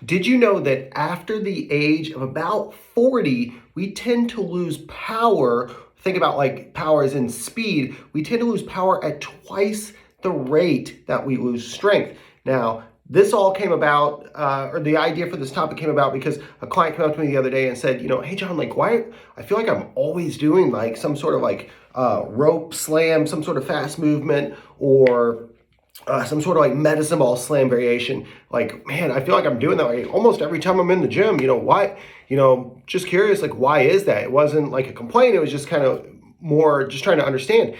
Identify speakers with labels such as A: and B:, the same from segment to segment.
A: Did you know that after the age of about 40, we tend to lose power? Think about like power as in speed. We tend to lose power at twice the rate that we lose strength. Now, this all came about, or the idea for this topic came about because a client came up to me the other day and said, hey, John, like, why? I feel like I'm always doing like some sort of like rope slam, some sort of fast movement, or some sort of like medicine ball slam variation. Like, man, I feel like I'm doing that like almost every time I'm in the gym. Why? Just curious, like, why is that? It wasn't like a complaint. It was just kind of more just trying to understand.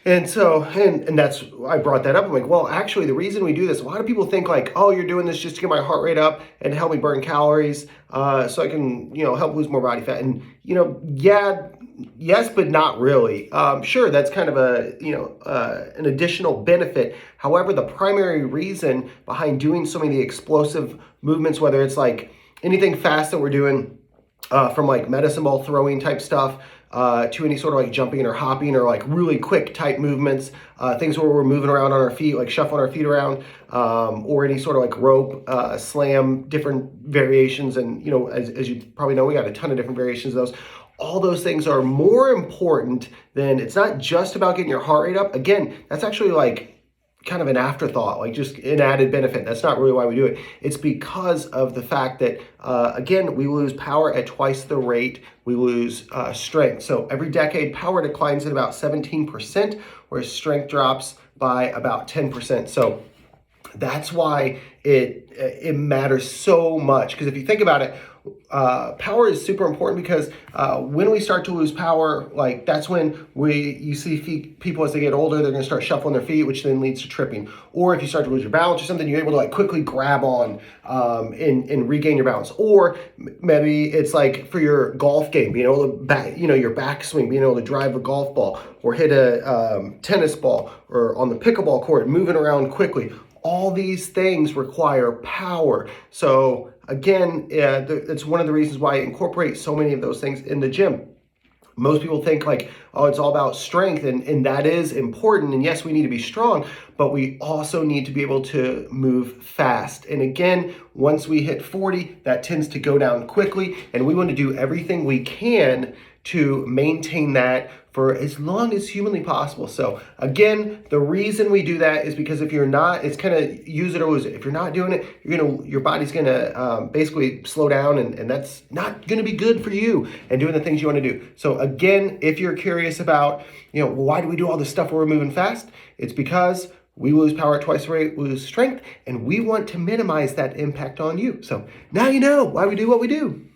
A: And so, and that's, I brought that up. I'm like, well, actually, the reason we do this, a lot of people think like, oh, you're doing this just to get my heart rate up and help me burn calories, so I can, help lose more body fat. And, yeah, yes, but not really. Sure, that's kind of an additional benefit. However, the primary reason behind doing so many explosive movements, whether it's like anything fast that we're doing, from like medicine ball throwing type stuff, to any sort of like jumping or hopping or like really quick type movements, things where we're moving around on our feet, like shuffling our feet around, or any sort of like rope, slam, different variations. And, as you probably know, we got a ton of different variations of those. All those things are more important than, it's not just about getting your heart rate up. Again, that's actually like kind of an afterthought, like just an added benefit. That's not really why we do it. It's because of the fact that, again, we lose power at twice the rate we lose strength. So every decade, power declines at about 17%, whereas strength drops by about 10%. So that's why it matters so much. Because if you think about it, power is super important because when we start to lose power, like that's when you see people as they get older, they're going to start shuffling their feet, which then leads to tripping. Or if you start to lose your balance or something, you're able to like quickly grab on and regain your balance. Or maybe it's like for your golf game, being able to your backswing, being able to drive a golf ball or hit a tennis ball or on the pickleball court, moving around quickly. All these things require power. So again, it's one of the reasons why I incorporate so many of those things in the gym. Most people think like, oh, it's all about strength, and that is important. And yes, we need to be strong, but we also need to be able to move fast. And again, once we hit 40, that tends to go down quickly, and we want to do everything we can to maintain that for as long as humanly possible. So again, the reason we do that is because if you're not, it's kind of use it or lose it. If you're not doing it, your body's gonna basically slow down, and that's not gonna be good for you and doing the things you want to do. So again, if you're curious about, why do we do all this stuff where we're moving fast? It's because we lose power at twice the rate, we lose strength, and we want to minimize that impact on you. So now you know why we do what we do.